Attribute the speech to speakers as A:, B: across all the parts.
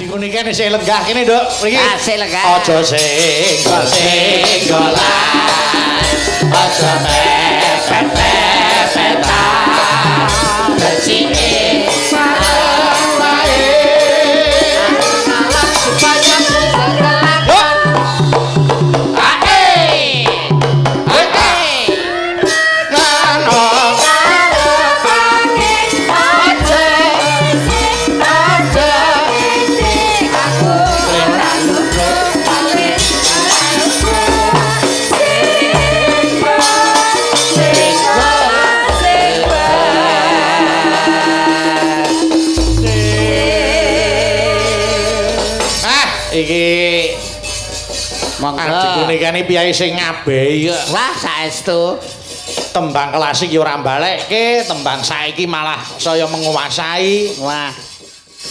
A: adikku niki isih lenggah kene, Nduk. Mriki.
B: Asih lenggah.
A: Aja singgolan. Aja pepet-pepetan. Becike wae. Supaya segelakan. Ae. Iki
B: monggo
A: adikku nikane piyai sing ngabehi kok.
B: Wah saestu
A: Tembang klasik ya ora balekke, tembang saiki malah saya menguasai.
B: wah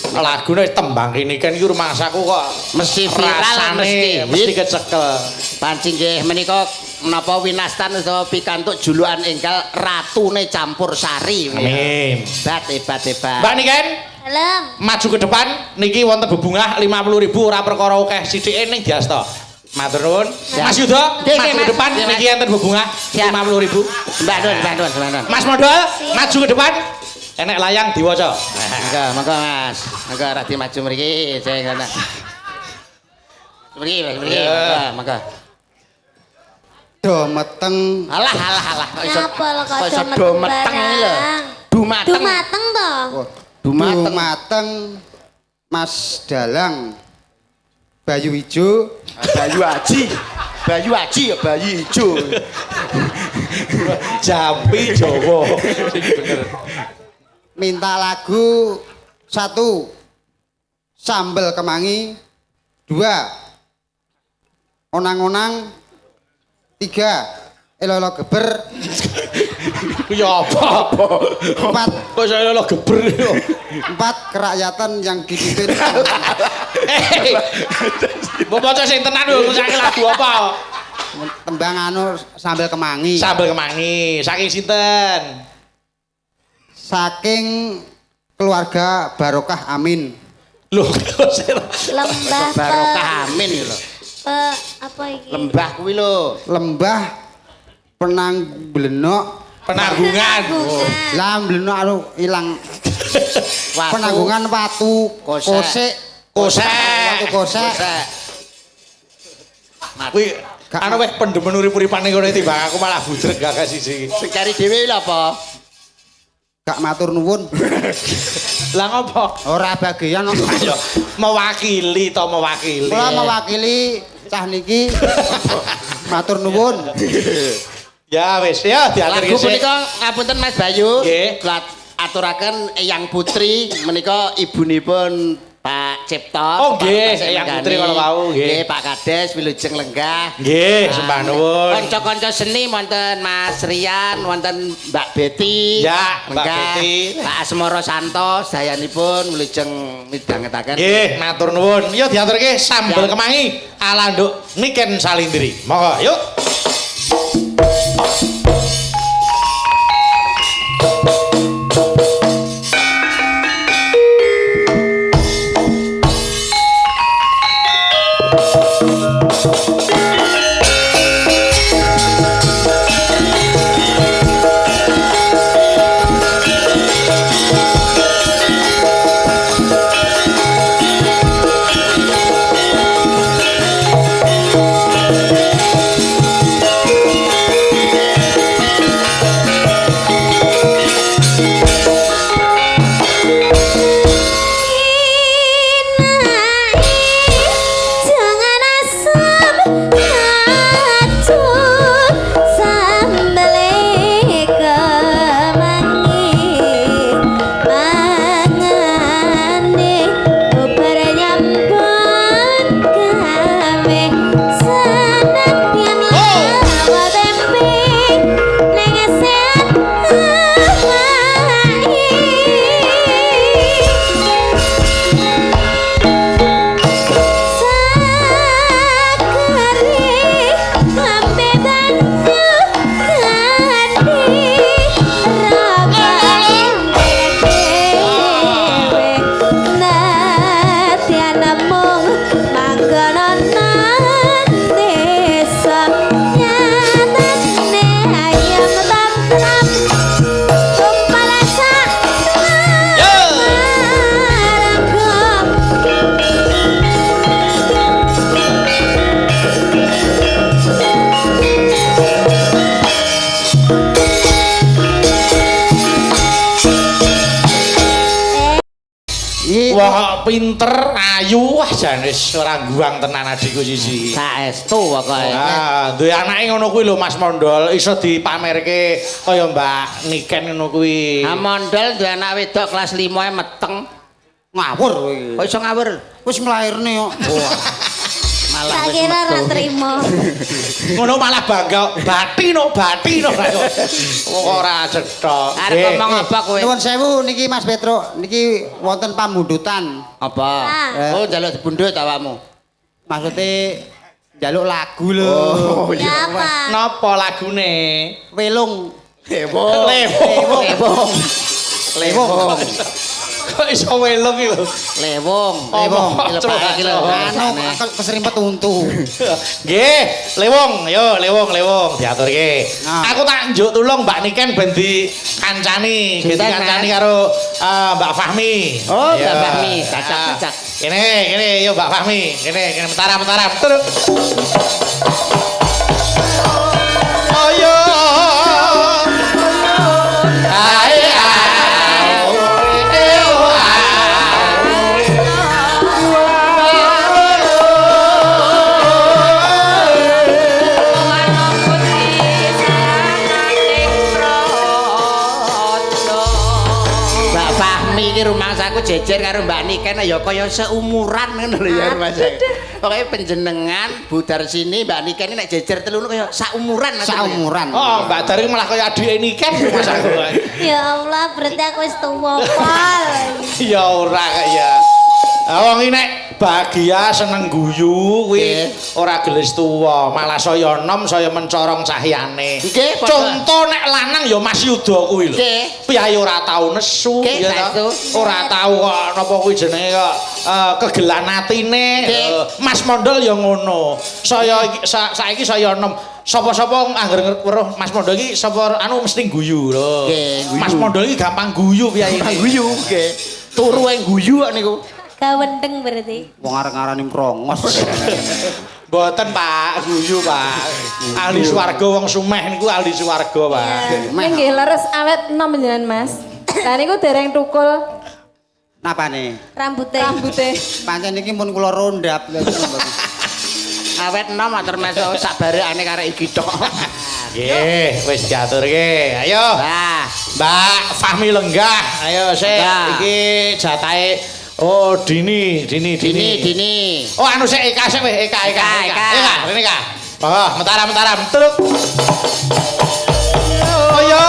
A: Lagune tembang kene kan iki rumangsaku kok
B: mesti viral
A: rasane mesti kecekel.
B: pancing nggih menika menapa winastan utawa pikantuk julukan enggal ratune campur sari.
A: Amin.
B: Hebat.
A: Mbak Niken,
C: Dalem.
A: maju ke depan niki wonten bebungah 50.000 ora perkara akeh sithike ning diasta. Matur nuwun. Mas Yuda,
B: Nggih,
A: maju ke
B: Mas.
A: depan
B: Nggih, Mas.
A: niki enten bebungah
B: Siap.
A: 50.000.
B: Mbak Dun.
A: Mas Modal, maju ke depan. Enek layang diwaca.
B: Monggo Mas. Monggo radi maju mriki sing ngono. Mriki. Monggo.
D: Do meteng
B: Alah. Kok iso
C: Ngapal kok
B: kok iso
C: do
B: do
C: meteng
B: meteng iki lho.
C: barang.
B: Dumateng.
C: Dumateng to.
D: Dumateng Mas Dalang Bayu Ijo
B: Bayu Aji ya bayi ijo.
A: Jampi Jawa.
D: minta lagu 1 Sambel Kemangi, 2 Onang-onang, 3 Elo-elo geber,
A: Ku ya apa?
D: 4
A: Kok saya lo geber yo.
D: 4 kerakyatan yang dipimpin
A: Mbok maca sing tenan lho, saiki lagu apa?
D: tembang anu Sambel Kemangi
A: Sambel Kemangi, saking sinten?
D: saking keluarga Barokah Amin.
A: Lho, kok saya
C: Lembah
B: Barokah amin iki lho.
C: apa iki?
B: Lembah kuwi lho.
D: Lembah Penang Blenok
A: penanggungan.
D: lah Blenok anu ilang
B: Watu.
D: penanggungan watu
B: Kosek.
D: watu kosek
A: Kuwi anu weh pendemen urip-uripane ngono timbang aku malah budreg gak siji.
B: Sing cari dhewe lho apa?
D: gak matur nuwun
A: Lah ngopo?
D: ora bagian
A: Ayo mewakili to mewakili.
D: kula mewakili cah niki matur nuwun
A: Ya wis ya diaturke
B: Lagu
A: sik.
B: menika ngapunten Mas Bayu.
A: Nggih.
B: Kula aturaken Eyang Putri menika ibunipun Pak Cipto.
A: Oh, nggih,
B: Pak
A: Eyang
B: Lenggani.
A: Putri kalau wau, nggih.
B: Pak Kades Wilujeng Lenggah.
A: Nggih, sembah nuwun.
B: Kanca-kanca seni wonten Mas Rian, wonten Mbak Betty.
A: Ya, Mbak
B: Lenggah.
A: Betty.
B: Pak Asmoro Santo sayanipun Wilujeng midhangetaken.
A: Nggih, matur nuwun. Yo diaturke Sambel Kemangi ala Nduk Niken Salindri. Monggo, yuk. wong pinter, ayu, wah jane ora guang tenan adikku siji.
B: Saestu pokoke.
A: Ah, duwe anake ngono kuwi lho Mas Mondol, iso dipamerke kaya Mbak Niken ngono kuwi.
B: Ha mondol duwe anak wedok kelas 5 e meteng.
D: Ngawur kowe.
B: Kok iso ngawur?
D: Wis nglairne kok.
B: Malah
C: Tak
B: wis
C: kira ora
B: metu.
C: trimo.
A: Ngono malah bangga, batino. Ora cetha.
B: Arep ngomong apa kowe?
D: Nuwun sewu niki Mas Petro, niki wonten pamundutan.
B: Apa?
C: Ah.
B: Oh, njaluk dibundut awakmu.
D: Maksudnya njaluk lagu lho.
B: Oh,
C: Ya apa?
A: Napa lagune?
D: Welung.
B: Lewong.
A: Lewong.
B: Lewong.
D: Lewung.
A: Kok iso welung iki lho.
B: Lewong.
A: Lewong.
B: Iki lho Pak, iki lho.
D: Anu keserimpet untu.
A: Nggih, lewong, yo lewong diaturke.
D: Nah.
A: Aku tak njuk tulung Mbak Niken ben dikancani,
B: Sinten,
A: dikancani
B: Mas?
A: karo Mbak Fahmi.
B: Oh, Mbak
A: Iya.
B: Fahmi, cacak.
A: Kene yo Mbak Fahmi, kene mentaram. Terus. Oh yo. Ae
B: Mbak Fahmi iki rumangsaku jejer karo Mbak Niken ya kaya seumuran ngono lho ya rumangsaku. Pokoke panjenengan Budar sini Mbak Niken nek jejer telu kaya saumuran.
D: Saumuran.
A: Oh, Mbak Dar iki malah kaya adike Niken Mas aku.
C: Ya Allah, berarti aku wis tuwa pol.
A: Ya ora kaya. Wong iki nek bahagia seneng guyu kuwi ora gelis tuwa, malah saya enom saya mencorong cahyane.
B: Nggih, padha.
A: Contoh nek lanang ya Mas Yuda kuwi lho.
B: Nggih.
A: Piye ora tau nesu
B: Nggih,
A: ya ta?
B: saestu.
A: Ora tau kok napa kuwi jenenge kok kegelan atine.
B: Nggih.
A: Mas Mondol ya ngono. Saya saiki saya enom sapa-sapa angger weruh Mas Mondol iki sapa anu mesti guyu lho.
B: Nggih, guyu.
A: Mas Mondol iki gampang guyu piye iki.
B: Guyu nggih. Turu ing guyu kok niku.
C: Gawendeng berarti.
D: Wong areng-areni mrongos.
A: Mboten Pak, guyu Pak. Ahli swarga wong sumeh niku ahli swarga Pak.
E: Nggih leres awet enom jenengan Mas. Lah niku dereng tukul
D: Napane?
C: Rambutnya.
D: Pancen iki pun kula rondap.
B: Awet enom matur meso sabareane karo iki tok.
A: Nggih, wis diaturke. Ayo.
B: Nah,
A: Mbak Fahmi lenggah. Ayo sik
B: Lenggah.
A: iki jatahe Dini. Oh anu sik Eka sik wis Eka. Rene Eka. Oh, mentaram. Truk. Oh yo.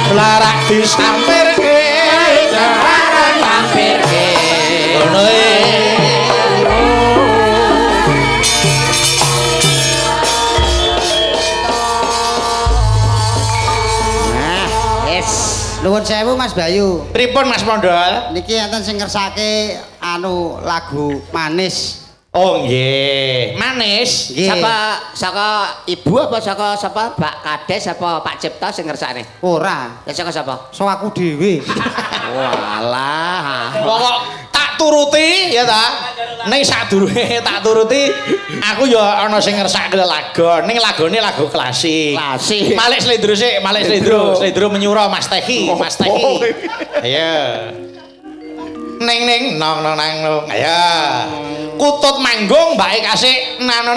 A: Larak disampirke
B: jarang mampirke.
A: ngono
B: Nah, yes.
D: Nuwun sewu Mas Bayu.
A: Pripun Mas Mondol?
D: Niki enten sing ngersake anu lagu manis.
A: Oh nggih, manis.
D: Nggih.
B: Saka ibu apa saka sapa? Mbak Kades apa Pak Cipta sing ngersakne?
D: Ora,
B: Ya saka sapa?
D: so aku dhewe.
B: Walah.
A: Pokok tak turuti ya ta. Ning sadurunge tak turuti, aku ya ana sing ngersake lagu. Ning lagone lagu klasik.
B: Klasik.
A: Malik Slendro sik, Malik Slendro. Slendro menyura Mas Teki, Mas Teki. Ayo. Ning nong nang. Ayo. Kutut manggung mbake kasih nano.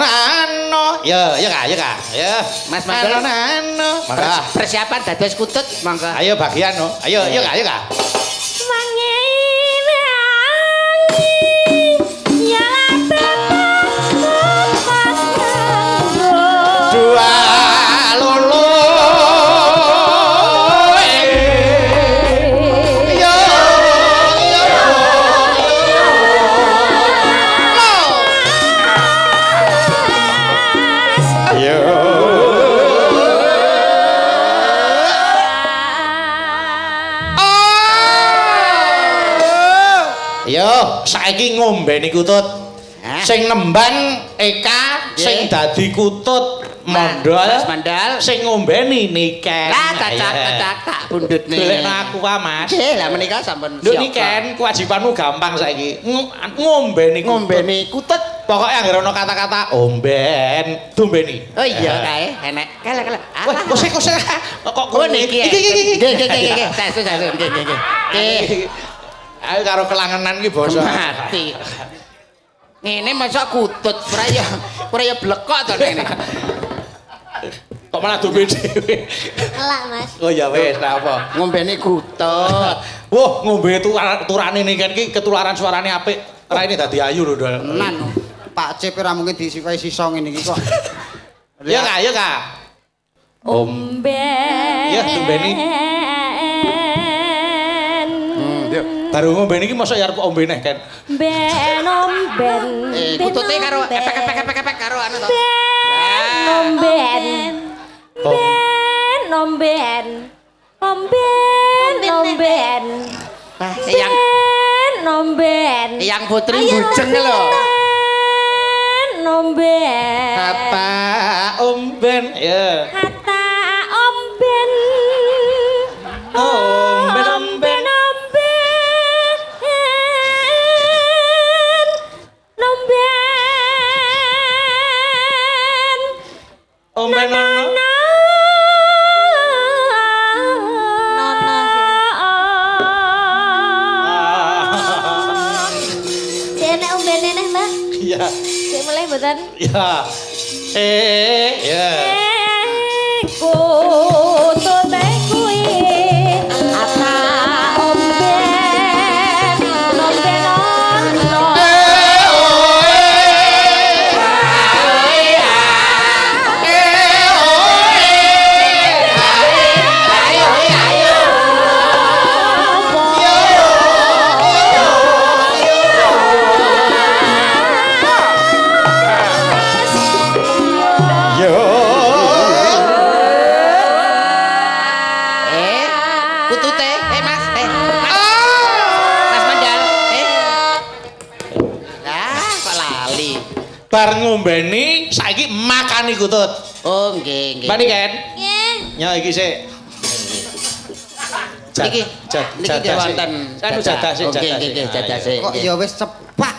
A: Ya Kak. Ya.
B: Mas Mandel.
A: Nano. Mangga.
B: Persiapan dados kutut mangga.
A: Ayo bagian no. Ayo Kak. Dua lolo. Yo, saiki ngombeni kutut.
B: Hah?
A: Sing nemban Eka, sing dadi kutut Mondol.
B: Mas Mandal.
A: Sing ngombeni niken.
B: Lah tak bundutne.
A: Golekno aku wae, Mas.
B: Nggih, lah menika sampun
A: Lho niken kewajibanmu gampang saiki. Ngombeni.
B: ngombeni kutut.
A: Pokoke anggere ana kata-kata omben, dombeni.
B: Oh iya kae, enek. Kale.
A: Wah, kok kok
B: Oh niki.
A: Iki.
B: Nggih. Saestu nggih.
A: Ayo karo kelangenan iki basa.
B: Mati. Ngene masa kutut, ora ya blekok to ngene.
A: Kok malah dombe dhewe.
C: Elak, Mas.
A: Oh ya wis, ra apa.
B: Ngombeni kutut.
A: Wah, ngombe turane niken iki ketularan suarane apik. Raine dadi ayu lho, Dol.
D: Tenan. Pak Cip ora mungkin disipai sisa ngene iki kok.
A: Ya Kak.
E: Omben.
A: Ya, dombeni. Baru ngombeni iki mosok ya arep ombe neh, Ken.
E: Ben omben.
B: Kutute karo epek karo anu to.
E: Omben. Ben omben. Omben.
B: Ah, yang
E: Omben.
B: yang putri bujeng lho.
E: Omben.
A: Kata omben ya.
E: Kata omben.
A: Omben. Omben.
C: Nono sih. Si enek umbene neh, Mbak.
A: Iya.
C: Si mulai mboten.
A: Ya. Ya.
E: Kutut kuwi ata omben. Omben ono.
B: Kutute, Mas. Mas Mandal. Kok lali.
A: Bar ngombeni saiki makani kutut.
B: Oh, nggih.
A: Mbak Niken.
C: Nggih.
A: Ya iki sik.
B: Niki
A: Jadah
B: wonten.
A: Anu jadah sik, jadah sik.
B: Nggih, jadah sik.
D: Kok ya wis cepak.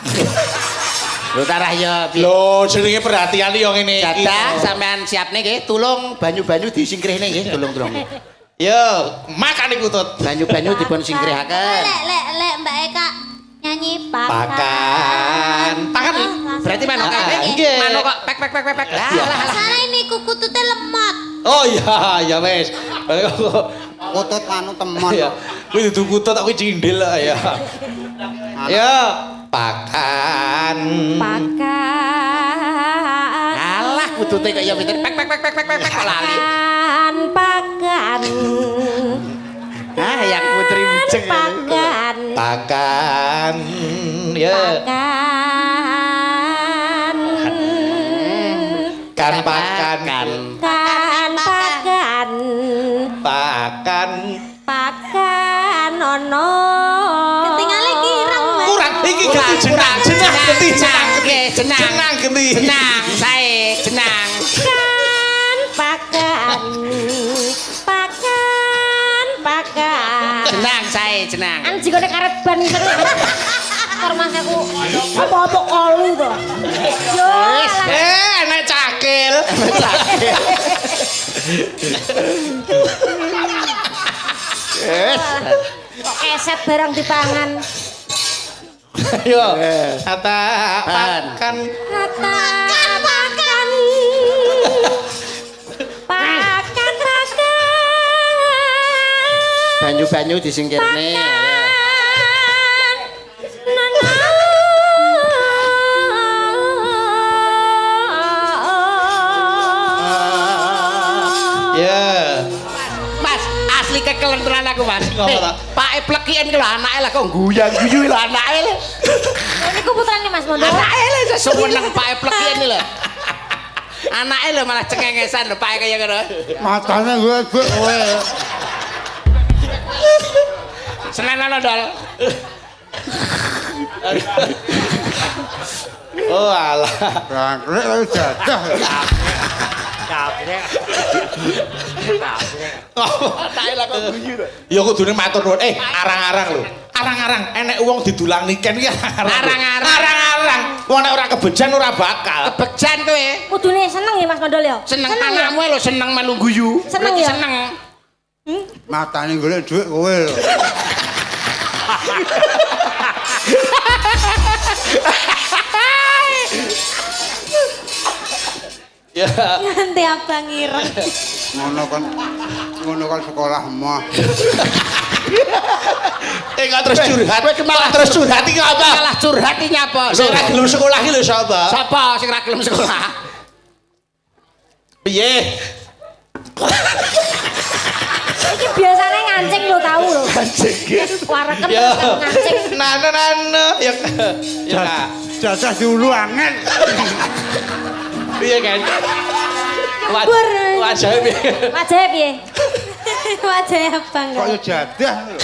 B: Lho tarah ya.
A: Lho, jenenge perhatian yo ngene iki.
B: Jadah sampean siapne nggih, tulung banyu-banyu disingkrihne nggih, tulung-tulung.
A: Yo, makani kutut.
B: Banyu-banyu dipun singkrihaken.
C: Lek Mbak Eka nyanyi
A: Pakan.
B: Berarti manuk kabeh.
A: Nggih.
B: Manuk kok pek. Lah.
C: Salah ini kukutute lemot.
A: Oh iya, ya wis.
D: Kutut anu temon.
A: Ya. Kuwi dudu kutut aku cindil ya. Ya, pakan.
B: Alah kutute kok ya pinter pek kok lali.
E: Pakan.
B: Ah, yang putri bujeng.
A: Pakan. Ya. Pakan.
E: Ono.
C: Ketinggalan kirang, Mbak.
A: Kurang iki ganti jenang genti.
B: Jenang, sae, jenang.
E: Pakan.
B: Jenang, sae, jenang.
E: Anjingane karet ban terus. Karo mas aku apa-apa kolu to. Yo.
A: Enak cakil.
E: Kok keset barang dipangan.
A: Yo. Kata pakan.
B: Banyu-banyu disingkirne.
A: Ya.
B: Mas, asli kekelenturan aku, Mas.
A: Ngapa ta?
B: Pake plekian ku lho anake lah kok guyang-guyu lho anake lho.
E: Niku putrane Mas Mondo.
B: Anake lho iso seneng pake plekian lho. Anake lho malah cengengesan lho pake kaya ngono.
D: Matane gue kowe.
B: Senenono Dol.
A: Oh alah.
D: Rangkrek jadah.
B: Tak elak kok guyu to.
A: Ya kudune matur nuwun. Arang-arang lho. Arang-arang enek wong didulang niken iki
B: Arang-arang.
A: Arang-arang. Wong nek ora kebejan ora bakal.
B: Kebejan kowe.
E: Kudune seneng ya Mas Mandol ya?
B: Seneng
E: ya?
B: anakmu lho seneng melu guyu.
E: Seneng
B: Berarti
E: ya?
B: Seneng.
D: Matane golek dhuwit kowe lho.
A: Ya.
C: Nanti abang ireng.
D: Ngono kan sekolah mah.
A: Kok terus curhat. Malah terus curhat iki apa?
B: Malah curhat iki nyapa?
A: Sing ora gelem sekolah iki lho sapa?
B: Sapa sing ora gelem sekolah?
A: Piye?
E: Iki biasanya ngancing lo tahu lo.
B: Anjing.
E: Wareken
A: Ya.
E: terus ngancing.
A: Nana ya. Ya.
D: Jajah dulu angin.
A: Piye kan?
C: Bur.
A: Wajahnya piye?
E: Wajahnya piye?
C: Wajah abang.
D: Kok yo jadah lho.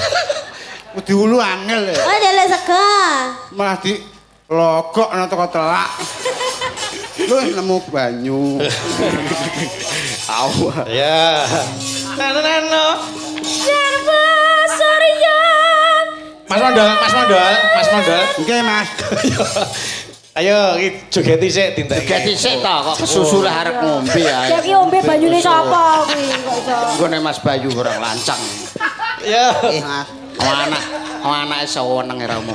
D: Kudu ulu angel ya.
C: Oh, delek sego.
D: Malah di logok ana teko telak. Lu nemu banyu.
B: Au.
A: Ya. Nana.
E: Serba Sorian.
A: Mas Mondol.
D: Nggih, Mas.
A: Ayo iki joget dhisik dintek.
B: Joget dhisik to kok kesusu lah arep ngombe
E: Ya
B: ae.
E: ki ombe banyune sapa kuwi kok iso.
B: Nggone Mas Bayu kurang lancang.
A: Ya.
D: Mas.
B: Anake seneng ora umum.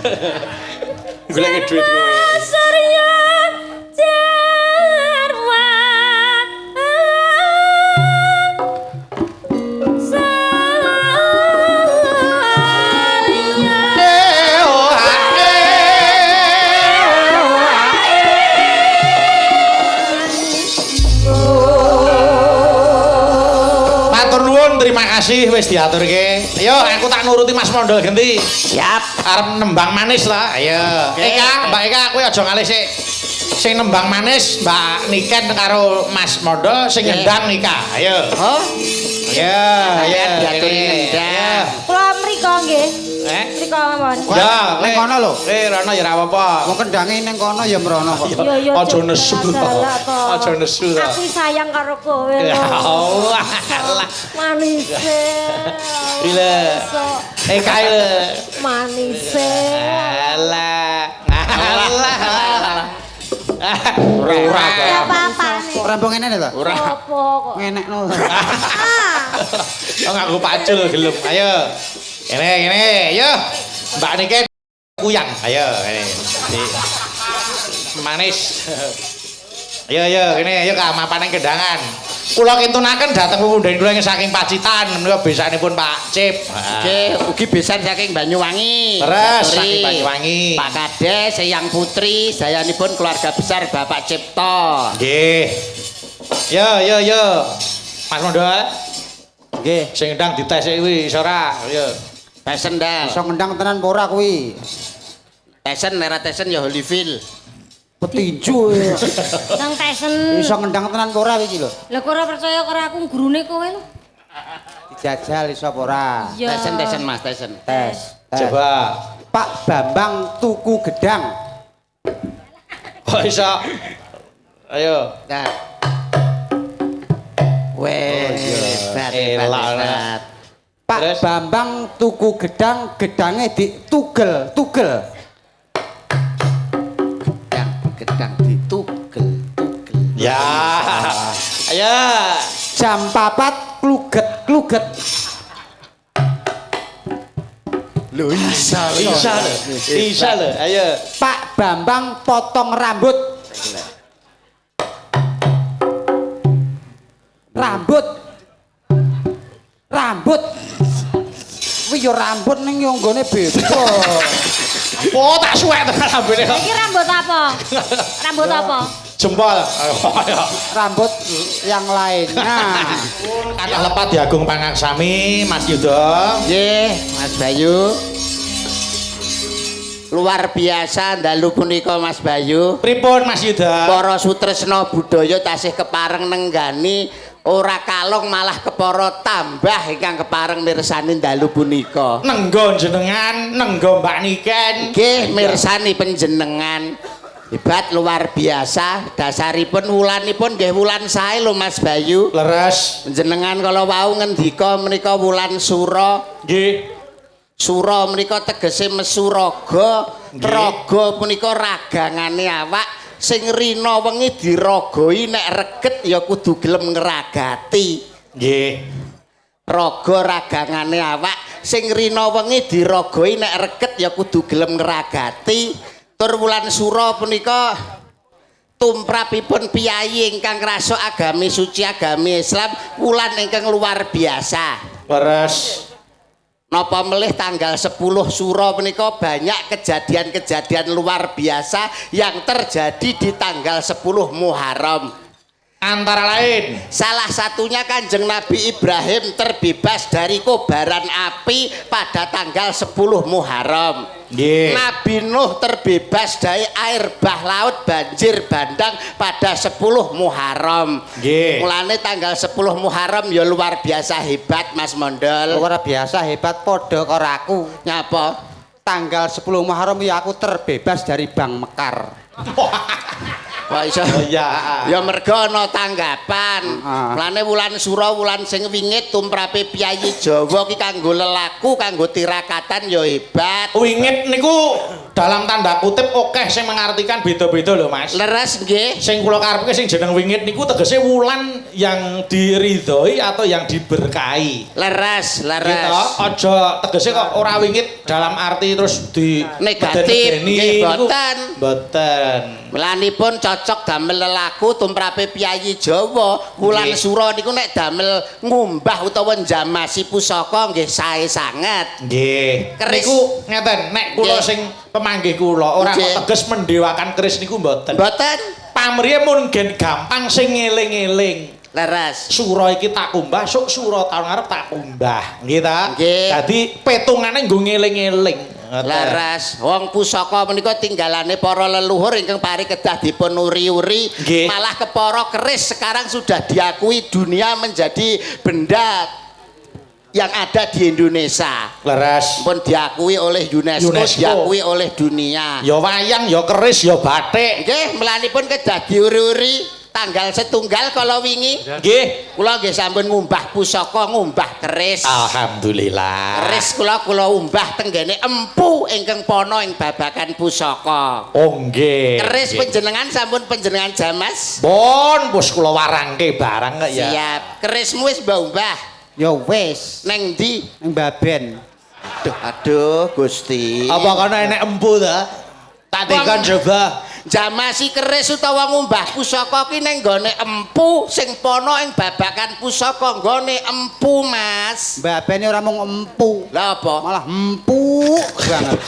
A: Golek duit kowe.
E: Sorian Jarwa.
A: Terima kasih wis diaturke. Ayo aku tak nuruti Mas Mondol ganti.
B: Siap.
A: Arep nembang manis lah. Ayo.
B: Oke.
A: Mbak Eka kowe aja ngalih sik. Sing nembang manis Mbak Niken karo Mas Mondol sing ngendang Nika. Ayo.
B: Oh,
A: Ya,
B: diaturi ngendang.
E: Kula mriko nggih. Mriko mawon.
A: Ya,
D: Ning kono lho.
A: Rono ya ora apa-apa.
D: Wong kendange ning kono ya mrono kok.
E: Yo
A: Aja nesu to. Aja nesu to.
E: Aku sayang karo kowe
A: Ya
E: lho.
A: Allah.
E: Manise.
A: Gila. Eka lho.
E: Manise.
A: Alah. Ora
C: Ya apa-apa nih.
D: Ora mbok ngene to?
B: Ora.
E: Apa kok?
D: Ngenekno.
A: Oh nganggo pacul gelem. Ayo. Kene. Ayo. Mbak Niken kuyang. Ayo kene. Manis. Ayo kene ayo ka mapaning kendangan. Kula kintunaken dhateng pepundhen kula saking Pacitan menika besanipun Pak Cip.
B: Oke, ugi besan saking Banyuwangi.
A: Terus
B: Putri.
A: saking Banyuwangi.
B: Pak Kades, Eyang Putri, sayanipun keluarga besar Bapak Cipto.
A: Nggih. Yo. Mas Mondol.
D: Nggih.
A: Sing ndang dites kuwi iso ora? Yo.
B: Tesen dah.
D: Iso ngendang tenan apa ora kuwi?
B: Tesen lera tesen ya Holyfield.
D: Petinju.
E: Nang Tyson.
D: Iso ngendang tenan apa ora iki lho?
E: Lah kok ora percaya karo aku gurune kowe lho.
D: Dijajal iso apa ora?
E: Ya.
B: Tesen Mas, tesen.
D: Tes.
A: Coba.
D: Pak Bambang tuku gedang.
A: Kok iso? Ayo.
B: Nah. Weh, hebat.
D: Pak
A: Terus?
D: Bambang tuku gedang, gedange ditugel.
B: Gedang ditugel.
A: Ya. Ayo.
D: Jam 4 kluget.
B: Lho
A: Isa lho. Ayo.
D: Pak Bambang potong rambut. Kuwi ya rambut ning yo nggone beda.
A: Oh, tak suwek tenan ambene.
E: Iki rambut apa? Rambut apa?
A: Jempol.
D: Rambut yang lainnya.
A: Kathah lepat di Agung Pangaksami, Mas Yudo.
B: Nggih, Mas Bayu. Luar biasa dalu punika Mas Bayu.
A: Pripun Mas Yuda?
B: Para sutresna budaya tasih kepareng nenggani ora kalong malah kepara tambah ingkang kepareng mirsani dalu punika.
A: Nenggo jenengan, nenggo Mbak Niken.
B: Nggih mirsani panjenengan. Hebat luar biasa. Dasaripun wulanipun nggih wulan sae lho Mas Bayu.
A: Leres.
B: Jenengan kala wau ngendika menika wulan Sura.
A: Nggih.
B: Sura menika tegese mesu raga. Raga punika ragangane awak sing rina wengi diragoi nek reget ya kudu gelem ngragati.
A: Nggih.
B: Raga ragangane awak sing rina wengi diragoi nek reget ya kudu gelem ngragati. Tur wulan Sura punika tumrapipun piyayi ingkang ngrasuk agami suci agami Islam wulan ingkang luar biasa.
A: Leres.
B: Napa melih tanggal 10 Sura punika banyak kejadian-kejadian luar biasa yang terjadi di tanggal 10 Muharram.
A: Antara lain
B: Salah satunya Kanjeng Nabi Ibrahim terbebas dari kobaran api pada tanggal 10 Muharram.
A: nggih.
B: Nabi Nuh terbebas dari air bah laut banjir bandang pada 10 Muharram.
A: Nggih.
B: Mulane tanggal 10 Muharram ya luar biasa hebat Mas Mondol.
D: Luar biasa hebat padha karo aku.
B: Nyapa?
D: Tanggal 10 Muharram ya aku terbebas dari Bank Mekar.
B: Kok iso?
A: Oh iya.
B: Ya mergo ana tanggapan. Mulane wulan Sura wulan sing wingit tumrape piyayi Jawa ki kanggo lelaku, kanggo tirakatan ya hebat.
A: Wingit niku dalam tanda kutip akeh sing mengartikan beda-beda lho Mas.
B: Leres nggih.
A: Sing kula karepke sing jeneng wingit niku tegese wulan yang diridhoi atau yang diberkahi.
B: Leres,
A: Gitu.
B: leres.
A: Aja tegese kok ora wingit dalam arti terus di
B: Negatif,
A: medeni-medeni
B: nggih,
A: niku
B: boten.
A: Boten.
B: Melanipun cocok damel lelaku tumrape piyayi Jawa wulan
A: Nggih.
B: Sura niku nek damel ngumbah utawa njamasi pusaka nggih sae sanget.
A: Nggih.
B: Keris.
A: Niku ngeten, nek kula
B: Nggih.
A: sing pemanggih kula ora
B: Nggih.
A: kok teges mendewakan keris niku mboten.
B: Mboten
A: Pamriye mun gen gampang sing ngeling-eling.
B: leres.
A: Sura iki tak kumbah, sok sura tahun ngarep tak kumbah. Nggih ta?
B: Nggih.
A: Dadi petungane nggo ngeling-eling. Ngoten.
B: Laras, wong pusaka menika tinggalane para leluhur ingkang pari kedah dipun uri-uri,
A: Nggih.
B: malah kepara keris sekarang sudah diakui dunia menjadi benda yang ada di Indonesia.
A: Leres.
B: Pun diakui oleh UNESCO,
A: UNESCO.
B: diakui oleh dunia.
A: Ya wayang, ya keris, ya batik.
B: Nggih, melanipun kedah diuri-uri tanggal setunggal kalau wingi.
A: Nggih.
B: Kula nggih sampun ngumbah pusaka, ngumbah keris.
A: Alhamdulillah.
B: Keris kula umbah tenggene empu ingkang pono ing babagan pusaka.
A: Oh nggih.
B: Keris
A: Nggih.
B: panjenengan sampun panjenengan jamas.
A: Pun wis kula warangke barang kok ya.
B: Siap. Kerismu wis mbah-mbah.
D: Ya wis,
B: Neng ndi?
D: ning Baben.
B: Aduh, Gusti.
A: Apa kono enek empu ta? Tak tekan coba.
B: Jamasi keris utawa ngumbah pusaka ki ning nggone empu sing pono ing babagan pusaka nggone empu, Mas.
D: Baben ora mung empu,
B: Lah apa?
D: malah empuk banget.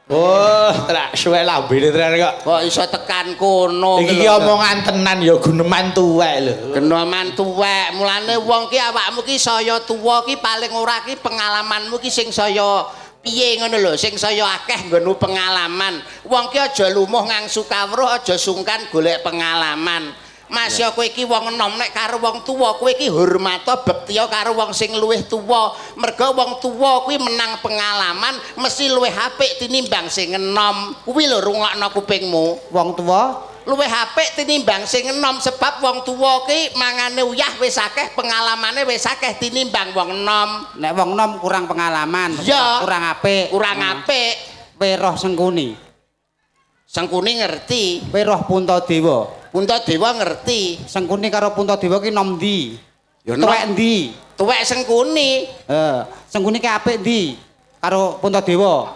A: Oh, tak suwe lambene tenan kok.
B: Kok iso tekan kono
A: Iki omongan tenan ya guneman tuwek lho.
B: Genoman tuwek, mulane wong ki awakmu ki saya tuwa ki paling ora ki pengalamanmu ki sing saya piye ngono lho, sing saya akeh nggonmu pengalaman. Wong ki aja lumuh ngangsu kawruh, aja sungkan golek pengalaman. Mas ya kowe iki wong enom nek karo wong tuwa kowe iki hormata bektiya karo wong sing luwih tuwa. Merga wong tuwa kuwi menang pengalaman mesti luwih apik tinimbang sing enom. Kuwi lho rungokno kupingmu.
D: Wong tua
B: Luwih apik tinimbang sing enom sebab wong tuwa ki mangane uyah wis akeh pengalamane wis akeh tinimbang wong enom.
D: nek wong nom kurang pengalaman,
B: Ya.
D: kurang apik.
B: Kurang apik.
D: Kowe roh Sengkuni,
B: Sengkuni ngerti,
D: kowe roh Puntadewa.
B: Puntadewa ngerti.
D: Sengkuni karo Puntadewa ki nom ndi?
B: Ya nom.
D: Tuwek ndi?
B: Tuwek Sengkuni.
D: Sengkuni ki apik ndi karo Puntadewa?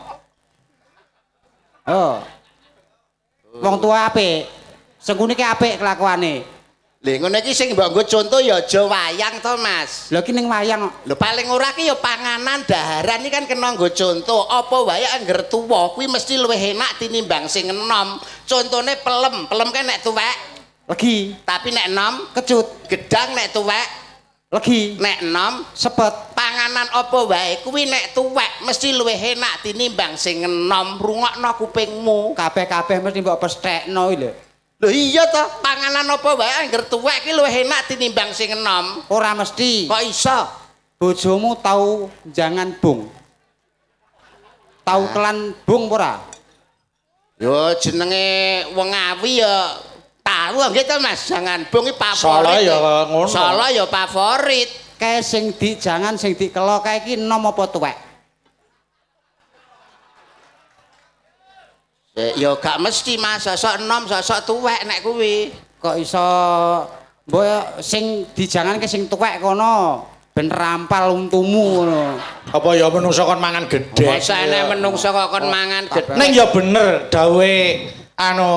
D: Wong tua apik. Sengkuni ki apik kelakuane.
B: Lha ngono iki sing mbok nggo contoh ya aja wayang to, Mas.
D: Lha ki ning wayang
B: Lho paling ora ki ya panganan daharan iki kan kena nggo contoh. Apa wae angger tuwa kuwi mesti luwih enak tinimbang sing enom. Contone pelem, pelem kan nek tuwek,
D: legi,
B: tapi nek enom
D: kecut,
B: gedang nek tuwek,
D: legi,
B: nek enom
D: sepet.
B: panganan apa wae kuwi nek tuwek mesti luwih enak tinimbang sing enom. Rungokno kupingmu.
D: Kabeh-kabeh mesti mbok pesthekno iki lho.
B: Lho iya to, panganan apa wae angger tuwek ki luwih enak tinimbang sing enom.
D: Ora mesti.
B: Kok iso?
D: Bojomu tau jangan bung. Tau kelan bung ora?
B: Yo jenenge wong Ngawi ya tahu nggih to Mas, jangan bung iki favorit.
A: Salah ya ngono.
B: Salah ya favorit.
D: Kae sing jangan sing dikelo kae iki enom apa tuwek?
B: Ya gak mesti Mas, sosok enom, sosok tuwek nek kuwi.
D: Kok iso mbok sing dijanganke sing tuwek kono ben rampal untumu ngono.
A: Apa ya menungso kon mangan gedhe.
B: Masa enek menungso kok kon mangan gedhe.
A: Ning ya bener dawuhe anu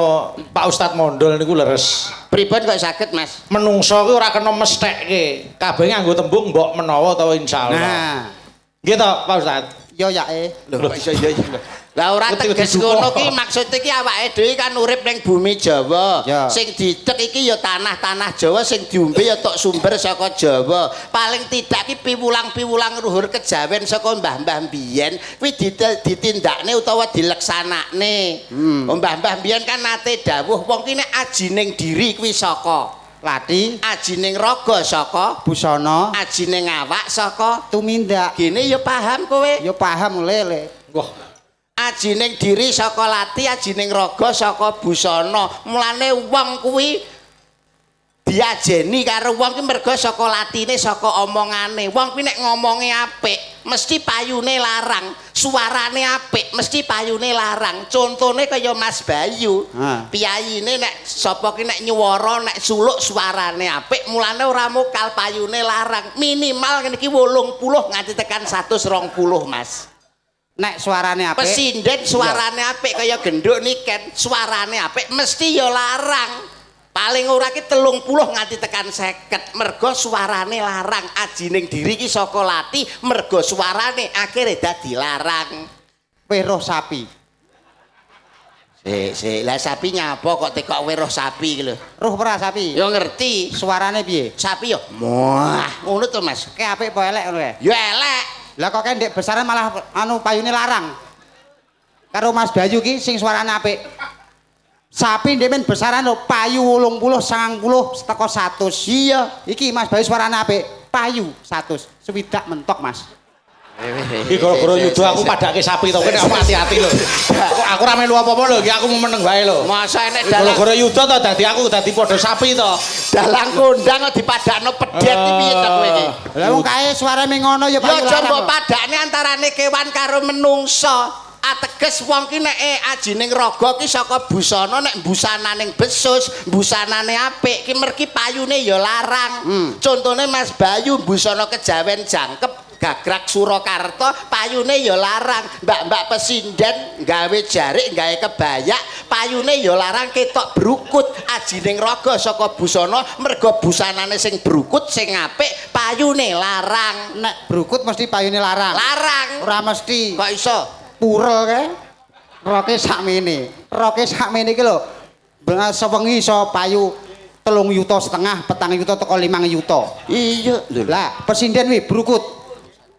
A: Pak Ustadz Mondol niku leres.
B: Pripun kok saged Mas?
A: Menungso ki ora kena mesthekke. Kabeh nganggo tembung mbok menawa utawa insyaallah.
D: Nah,
A: Nggih to Pak Ustadz.
D: yo yae.
B: Lho kok iso iya lho. Lah ora teges ngono ki maksud iki awake dhewe kan urip ning bumi Jawa.
D: Ya.
B: Sing didek iki ya tanah-tanah Jawa, sing diombe ya tok sumber saka Jawa. Paling tidak ki piwulang-piwulang luhur kejawen saka mbah-mbah biyen kuwi ditindakne utawa dileksanakne. Mbah-mbah biyen kan nate dawuh wong ki nek ajining diri kuwi saka
D: Lati,
B: ajining raga saka
D: busana,
B: ajining awak saka
D: tumindak.
B: gene ya paham kowe.
D: Yo paham lele.
A: Wah,
B: Ajining diri saka lati, ajining raga saka busana. Mulane wong kuwi diajeni karo wong ki mergo saka latine, saka omongane. Wong kuwi nek ngomonge apik, mesti payune larang. Suarane apik, mesti payune larang. Contone kaya Mas Bayu. Piyayine nek sapa ki nek nyuwara, nek suluk suarane apik, mulane ora mokal payune larang. Minimal ngene iki 80 nganti tekan 120, Mas.
D: Nek suarane apik.
B: Pesinden suarane apik kaya genduk niken, suarane apik mesti ya larang. Paling ora ki 30 nganti tekan 50. Mergo suarane larang, ajining diri ki saka lati, mergo suarane akhire dadi larang.
D: Weruh sapi.
B: Sik, lah sapi nyapa kok tekok weruh sapi ki lho.
D: Ruh ora sapi?
B: Ya ngerti.
D: Suarane piye?
B: Sapi ya wah, ngono to Mas.
D: Kae apik apa elek ngono kae?
B: Ya elek.
D: Lah kok kae ndek besaran malah anu payune larang. Karo Mas Bayu ki sing suarane apik. Sapi ndek men besaran lho payu 80 90 teko 100. Iya, iki Mas Bayu suarane apik. Payu 100. Swidak mentok, Mas.
A: iki gara-gara yuda aku padake sapi to. Kowe nek hati-hati lho. Kok aku ora melu apa-apa lho, iki aku mau meneng wae lho.
B: Masa enek dalang
A: Gara-gara yuda to dadi aku dadi padha sapi to.
B: dalang kondang kok dipadakno pedet iki piye to kowe iki?
D: Lah wong kae suarane ngono ya
B: Ya
D: payu
B: aja
D: larang.
B: mbok padakne antarane kewan karo menungsa. Ateges wong ki nek ajining raga ki saka busana, nek busananing besus, busanane apik ki mergi payune ya larang. Contone Mas Bayu busana kejawen jangkep gagrak Surakarta payune ya larang. Mbak-mbak pesinden gawe jarik, gawe kebaya payune ya larang ketok brukut. Ajining raga saka busana mergo busanane sing brukut sing apik payune larang.
D: Nek brukut mesti payune larang.
B: Larang.
D: Ora mesti.
B: Kok iso?
D: Purel kae. Roke sakmene. Roke sakmene iki lho. Sewengi iso payu 3,5 yuta, 4 yuta teko 5 yuta.
B: Iya lho.
D: Lah, pesinden wi brukut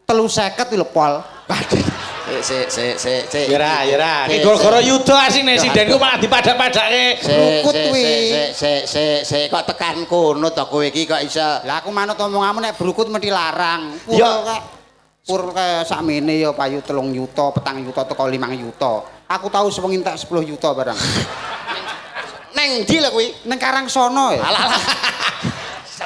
D: 350 lho pol.
B: Sik.
A: Ya ra. Iki gara-gara yuda asine sindenku malah dipadak-padake.
D: Brukut wi.
B: Sik kok tekan kono to kowe iki kok iso.
D: Lah aku manut omonganmu nek brukut mesti larang.
B: Ya.
D: Pur kae sakmene ya payu 3 yuta, 4 yuta teko 5 yuta. Aku tahu sewengi entek 10 yuta barang.
B: Neng ndi lho kuwi?
D: Ning Karangsono ya.
B: Alah.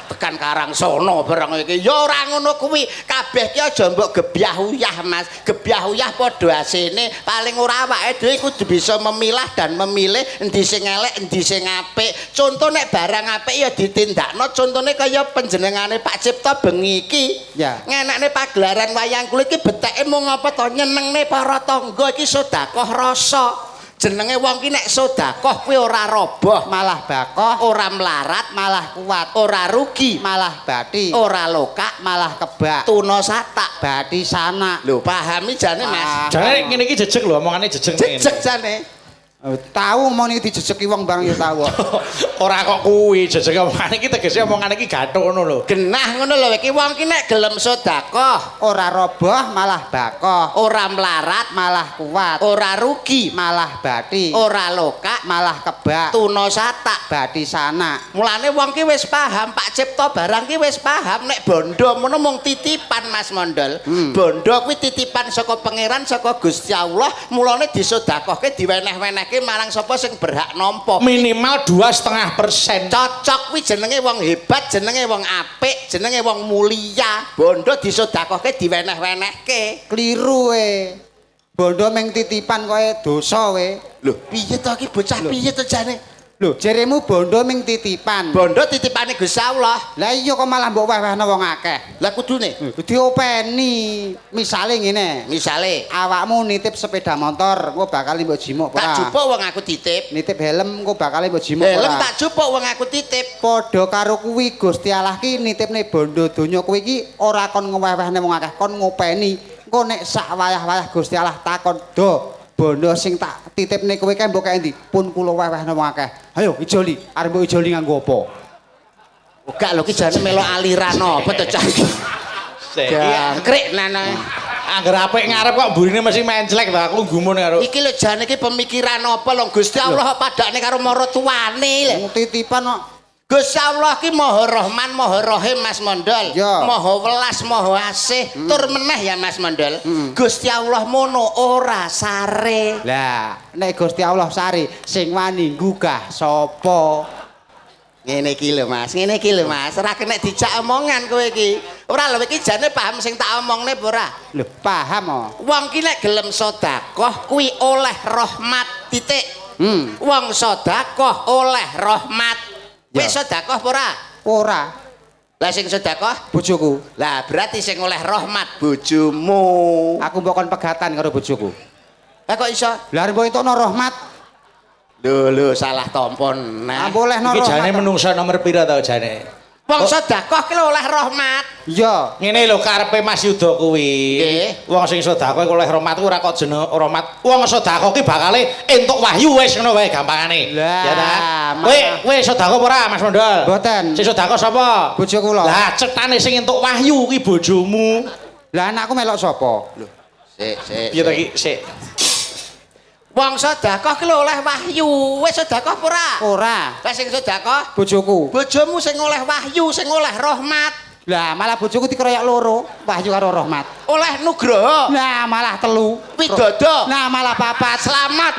B: Tekan Karangsono barang iki. Ya ora ngono kuwi. Kabeh ki aja mbok gebyah-uyah, Mas. Gebyah-uyah padha asine. Paling ora awake dhewe kudu bisa memilah dan memilih endi sing elek, endi sing apik. Conto nek barang apik ya ditindakno. Contone kaya panjenengane Pak Cipta bengi iki.
D: Ya.
B: Ngenekne pagelaran wayang kulit iki beteke mung apa to nyenengne para tangga iki sedekah rasa. Jenenge wong ki nek sedekah kuwi ora roboh,
D: Malah bakoh,
B: ora melarat,
D: malah kuat,
B: ora rugi,
D: malah bathi,
B: ora lokak,
D: malah kebak,
B: tuna satak.
D: bathi sanak.
B: Lho pahami jane Mas.
A: Jane ngene iki jejeg lho, omongane jejeg ngene.
B: Jejeg jane.
D: Tahu mau niki dijejeki wong barang ya tahu.
A: Ora kok kuwi jejeg omongane iki tegese omongane iki gathuk ngono lho.
B: Genah ngono lho iki wong ki nek gelem sedekah,
D: Ora roboh malah bakoh,
B: ora melarat,
D: malah kuat,
B: ora rugi,
D: malah bathi,
B: ora lokak,
D: malah kebak,
B: tuna satak.
D: bathi sanak.
B: Mulane wong ki wis paham, Pak Cipta barang ki wis paham nek bondo mono mung titipan Mas Mondol. Bondo kuwi titipan saka pangeran saka Gusti Allah, mulane disedekahke diweneh-wenehke diserahke marang sapa sing berhak nampa.
A: Minimal 2,5%.
B: Cocok kuwi jenenge wong hebat, jenenge wong apik, jenenge wong mulia. Bondo disedekahke diweneh-wenehke.
D: Kliru we. Bondo meng titipan kowe dosa we.
B: Lho, piye to iki bocah piye to jane?
D: Lho, jeremu bondo meng titipan.
B: Bondo titipane Gusti Allah.
D: Lah iya kok malah mbok wewehno wong akeh.
B: Lah kudune
D: Diopeni. Misale ngene.
B: misale
D: Awakmu nitip sepeda motor, engko bakal mbok jimuk ora?
B: tak jupuk wong aku titip.
D: Nitip helm, engko bakal mbok jimuk
B: Helm
D: ora?
B: tak jupuk wong aku titip.
D: Padha karo kuwi Gusti Allah ki nitipne bondo donya kuwi ki ora kon ngewehne wong akeh, kon ngopeni. Engko nek sak wayah-wayah Gusti Allah takon, "Do, bondo sing tak titipne kowe kae mbok kae ndi?" Pun kula wewehne wong akeh. Ayo ijoli, arep mbok ijoli nganggo apa?
B: Gak lho ki jane melo aliran apa to cah iki. Jangkrik nana.
A: Angger apik ngarep kok burine mesti menclek to aku gumun karo.
B: Iki lho jane iki pemikiran apa lho Gusti Allah padakne karo mara tuane lho.
D: Wong titipan kok.
B: Gusti Allah ki Maha Rahman, Maha Rahim Mas Mondol.
D: Ya.
B: Maha welas, Maha asih. Tur meneh ya Mas Mondol. Gusti Allah mono ora sare.
D: Lah, nek Gusti Allah sari sing wani nggugah sapa?
B: Ngene iki lho Mas, ngene iki lho Mas. Ora kena dijak omongan kowe iki. Ora lho iki jane paham sing tak omongne apa ora?
D: Lho, paham oh.
B: Wong ki nek gelem sedekah kuwi oleh rahmat titik. Wong sedekah oleh rahmat. Wis sedekah apa ora?
D: Ora.
B: Lah sing sedekah
D: Bojoku.
B: lah berarti sing oleh rahmat bojomu.
D: Aku mbok kon pegatan karo bojoku.
B: Lah kok iso?
D: Lah arep mbok entukno rahmat.
B: Lho salah tompon.
D: Ah
B: Nah.
D: bolehno
A: Iki jane
D: rahmat.
A: menungsa nomor pira to jane?
B: Wong sedekah ki oleh rahmat.
D: Iya.
A: Ngene lho karepe Mas Yuda kuwi.
B: Nggih.
A: Wong sing sedekah oleh rahmat ora kok jeneng rahmat. Wong sedekah ki bakale entuk wahyu wis ngono wae gampangane.
D: Lah,
A: Ya ta?
D: malah-
A: Kowe sedekah apa ora Mas Mondol?
D: Mboten.
A: Sing sedekah sapa?
D: Bojo kula.
A: Lah cetane sing entuk wahyu ki bojomu.
D: Lah anakku melok sapa?
B: Sik.
A: Piye to iki? Sik.
B: Wong sedekah ki lho oleh wahyu. Wis sedekah apa ora?
D: Ora.
B: Lah sing sedekah
D: Bojoku.
B: bojomu sing oleh wahyu, sing oleh rahmat,
D: Lah malah bojoku dikeroyak loro, wahyu karo rahmat.
B: oleh nugroho,
D: Nah malah telu.
B: widodo,
D: Nah malah papat.
B: selamat.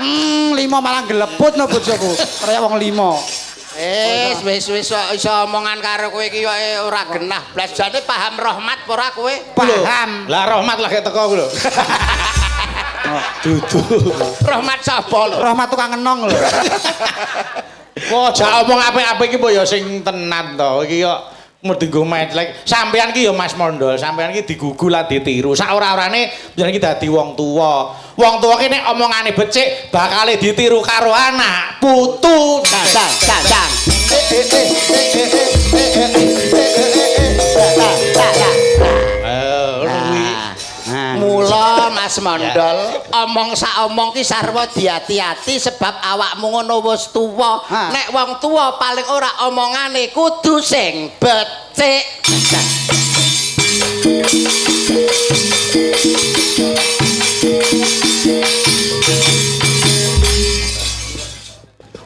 D: Lima malah geleput no bojoku. Keroyak wong lima.
B: Wis iso omongan karo kowe iki wae ora genah. Blas jane paham rahmat apa ora kowe?
D: Paham.
A: Lah rahmat lagi teko lho. Dudu.
B: Rahmat sapa lho?
D: Rahmat tukang enong lho.
A: Kok jak omong apik-apik iki mbok ya sing tenan to. Iki kok mesti nggo menclek. Sampean ki ya Mas Mondol, sampean ki digugu lan ditiru. Sak ora-orane jeneng iki dadi wong tuwa. Wong tuwa ki nek omongane becik bakale ditiru karo anak, putu.
B: Dang. Mula Mas Mondol, omong sak omong ki sarwa diati-ati sebab awakmu ngono wis tuwa.
D: Ha.
B: Nek wong tuwa paling ora omongane kudu sing becik.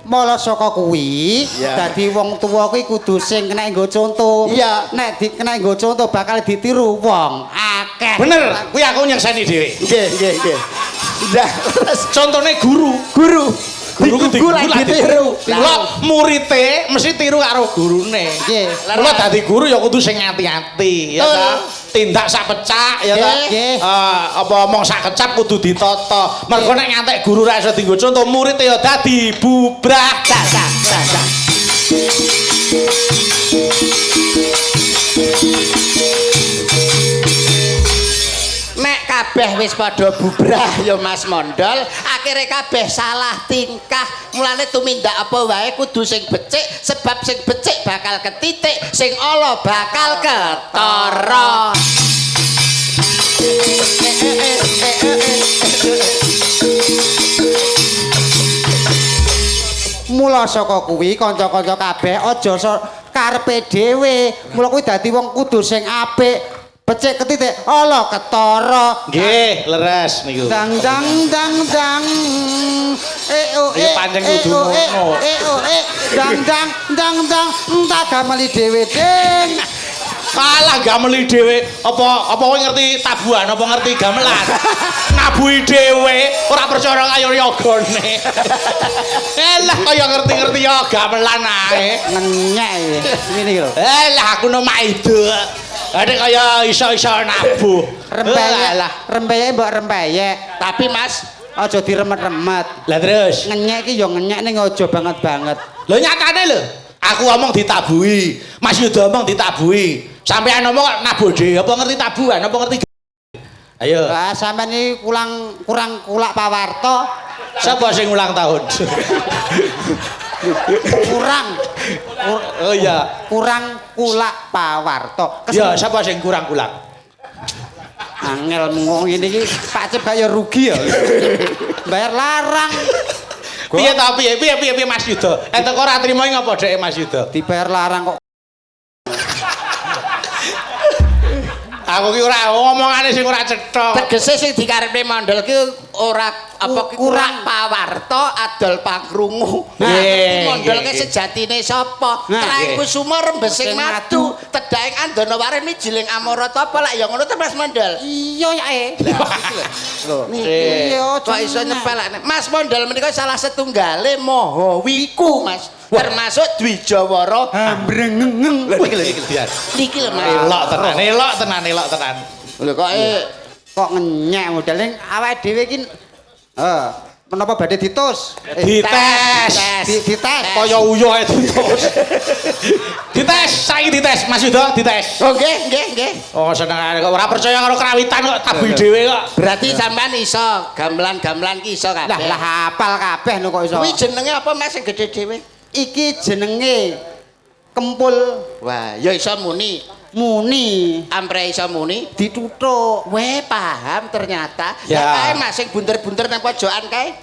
D: Mula saka kuwi, dadi wong tuwa kuwi kudu sing kena nggo conto.
B: Iya.
D: Nek kena nggo conto bakal ditiru wong akeh.
A: Bener, kuwi aku nyekseni dhewe.
B: Nggih. Lah,
A: Contone guru.
B: guru
A: Guru
B: lan ditiru.
A: Lah murite mesti tiru karo gurune.
D: Nggih.
A: Mula dadi guru ya kudu sing ati-ati, ya ta. Tindak sak pecak, ya ta.
D: Nggih.
A: Apa omong sak kecap kudu ditata. Mergo nek ngantek guru ra iso dienggo contoh, murid ya dadi bubrah.
B: Dak. Nek kabeh wis padha bubrah ya Mas Mondol, akhire kabeh salah tingkah. Mulane tumindak apa wae kudu sing becik sebab sing becik bakal ketitik, sing ala bakal ketara.
D: Mula saka kuwi kanca-kanca kabeh aja karepe dhewe. Mula kuwi dadi wong kudu sing apik. Becik ketitik, ala ketara.
A: Nggih, leres niku.
D: Dang.
A: Ya pancen kudu ngono.
D: Dang. Tak gameli dhewe, Ding.
A: Kalah gameli dhewe. Apa kowe ngerti tabuhan apa ngerti gamelan? Nabuhi dhewe ora percaya kaya yogane. Elah kaya ngerti-ngerti ya gamelan ae.
D: Ngenyek ngene iki lho.
A: Elah aku no maido. Adek kaya iso-iso nabuh.
D: Rempeyek mbok rempeyek.
B: Tapi Mas,
D: Aja diremet-remet.
A: Lah terus.
D: Ngenyek iki ya ngenyek ning aja banget-banget.
A: Lho nyatane lho. Aku ngomong ditabuhi. Mas Yuda ngomong ditabuhi. Sampeyan ngomong kok nabuh dhewe apa ngerti tabuhan apa ngerti. Ayo.
D: Lah sampean iki kurang kulak pawarto.
A: Siapa sing ulang tahun? Oh iya.
D: Kurang kulak pawarto.
A: Ya, siapa sing kurang kulak?
D: Angel ngomong ngene iki Pak Cebak ya rugi ya. Bayar larang.
A: Piye ta piye Mas Yuda? Entek ora trimo ngopo dhek Mas Yuda?
D: Dibayar larang kok.
A: Aku ki ora ngomongane sing ora cetha.
B: Tegese sing dikarepne mondol ki ora apa ki kurang pawarta adol pangrungu. Nah, iki mondol ki sejatine sapa? Traing Kusuma rembesing madu, tedhaing Andana Waren mijiling Amorata apa lak ya ngono to Mas Mondol?
D: Iya ya
B: Lho. Iya, kok iso nyepelane. Mas Mondol menika salah setunggale Mahawiku, Mas. Termasuk Dwijawara
D: Hambrengeng.
B: Niki lho Mas.
A: Elok tenan.
B: Lho
D: Kok ngenyek modele awake dhewe iki menapa badhe ditus?
A: Dites.
D: Dites.
A: Kaya uyuh ae ditus. Dites, saiki dites Mas Yuda, dites.
B: Oh nggih.
A: Oh senengane kok ora percaya karo krawitan kok tabuhi dhewe kok.
B: Berarti sampean iso gamelan-gamelan ki iso kabeh.
D: Lah hafal kabeh no kok iso.
B: Kuwi jenenge apa Mas sing gedhe dhewe?
D: Iki jenenge kempul
B: Wah, ya iso muni. Ampre iso muni.
D: Dituthuk.
B: Weh, paham ternyata.
A: Ya.
B: Lah kae Mas sing bunter-bunter nang pojokan kae.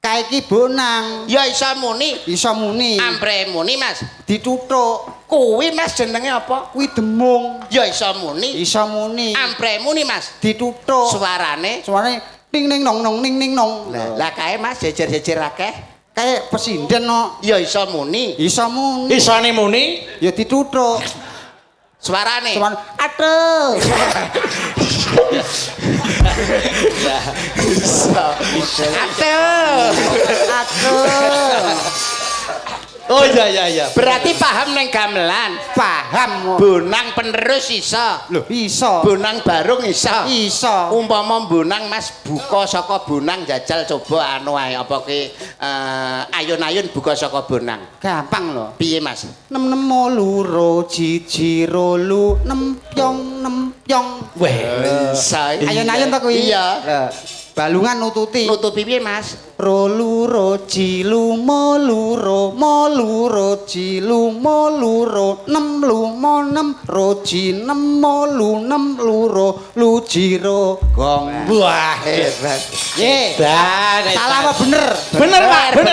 D: Kae iki bonang.
B: Ya iso muni.
D: Iso muni.
B: Ampre muni Mas.
D: Dituthuk.
B: Kuwi Mas jenenge apa?
D: Kuwi demung.
B: Ya iso muni.
D: Iso muni.
B: Ampre muni Mas.
D: Dituthuk.
B: Suarane.
D: Suarane ning ning nong nong ning ning nong.
B: Lah kae Mas jejer-jejer akeh.
D: Kayak pesinden no.
B: Ya iso muni.
D: Iso muni.
A: Isone muni.
D: Ya dituthuk.
B: Suarane.
D: Aduh.
B: Aduh.
A: Oh iya.
B: Berarti paham neng gamelan.
D: Paham.
B: Bonang penerus iso.
D: Loh, iso.
B: Bonang barung iso.
D: Iso.
B: Umpama bonang Mas buka saka bonang jajal coba anu ae apa ki ayun-ayun buka saka bonang.
D: Gampang lho.
B: Piye Mas?
D: 6 loro jiji rolu nempyong.
A: Weh.
D: Ayun-ayun ta kuwi?
B: Iya.
D: Balungan nututi.
B: Nutupi piye Mas?
D: Rolu roji lumo luro jilu mo luro 6 lumo 6 roji 6 mo lu 6 luro lujiro gong.
A: Wah, hebat.
D: Ye. Salah apa bener?
A: Bener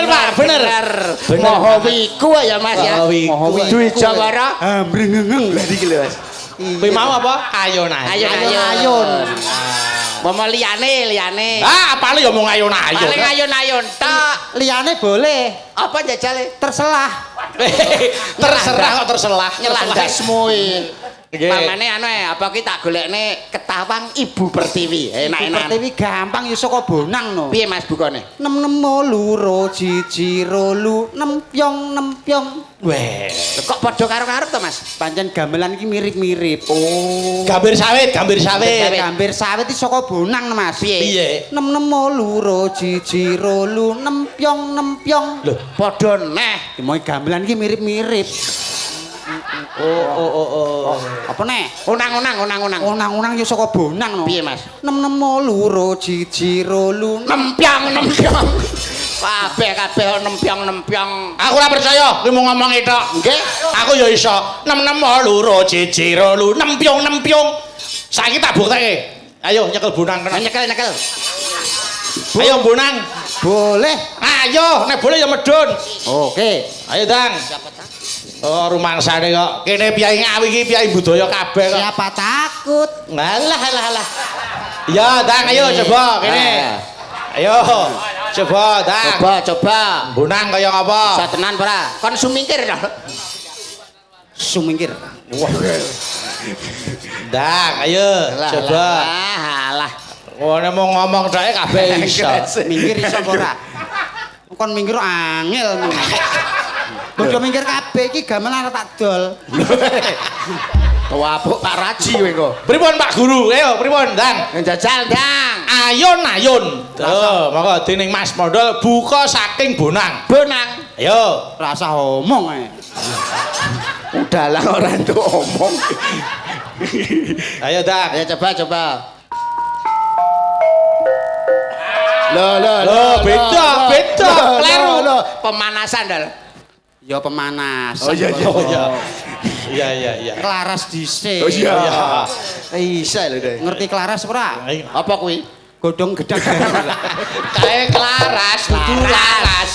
A: Pak, bener.
B: Mahawiku ya Mas ya.
A: Mahawiku.
B: Dwijawara
D: Hambrengeng.
B: iki lho Mas.
A: Kuwi mau apa?
B: Ayun-ayun. Mama liyane.
A: Ah, apale ya mung ayun-ayun.
B: Paling ayun-ayun tok.
D: Liyane boleh.
B: Apa jajale?
D: Terselah.
A: Terserah kok terselah.
B: Nyelandasmu
A: Nggih.
B: pamane anu apa ki tak golekne ketawang Ibu Pertiwi. Enak-enak.
D: Pertiwi gampang ya saka bonang no.
B: Piye Mas bukane?
D: 6 loro jiji rolu nempyong.
A: Weh.
B: Kok padha karo-karo to Mas?
D: Pancen gamelan iki mirip-mirip.
B: Oh.
A: Gambir sawit.
D: Gambir sawit iki saka bonang Mas.
A: Piye?
D: 6 loro jiji rolu nempyong.
A: Lho,
B: Padha neh.
D: Mau gamelan iki mirip-mirip.
A: oh.
D: Apa nek?
B: Unang-unang.
D: Unang-unang ya saka bonang no.
B: Piye Mas?
D: 6 loro jiji rolu
B: Nempyong. Kabeh nempyong.
A: Aku ora percaya, kowe mau ngomong itu.
B: Nggih.
A: Aku ya iso. 6 loro jiji rolu nempyong. Saiki tak bukteke. Ayo nyekel bonang kena.
B: Nyekel.
A: Ayo bonang.
D: Boleh.
A: Ayo, nek boleh ya medun.
D: Oke.
A: Ayo, Dang. Oh, rumangsane kok. Kene piyai Ngawi iki piyai budaya kabeh kok.
D: Siapa takut?
A: Alah. Ya, Dang, ayo coba kene. Ayo. Coba, Dang.
B: Coba.
A: Bonang kaya ngapa?
B: Bisa tenan ora? Kon sumingkir to.
D: sumingkir.
A: Wah. Ndang, ayo coba.
B: Alah.
A: Wone mau ngomong dhae kabeh iso.
D: Minggir iso apa ora? Kon minggir angel. Bodho minggir kabeh iki gamelan tak dol.
B: Wapuk Pak Raji kowe kok.
A: Pripun Pak Guru? Ayo pripun, Ndang?
B: Njajal, Ndang.
A: Ayun-ayun. Oh, monggo dening Mas Mondol buka saking Bonang.
B: Bonang.
A: Ayo.
D: Rasa omong ae.
B: Udahlah ora entuk omong.
A: Ayo, Ndang.
B: Ayo coba.
A: Loh, beda. Kleru.
B: Pemanasan, Dal.
D: Ya pemanasan.
B: Oh iya.
A: Iya.
D: Klaras dhisik.
B: Oh iya. Isa lho, Dek.
D: Ngerti klaras ora?
B: Apa kuwi?
D: Godhong gedang.
A: Kae Klaras, kudu laras.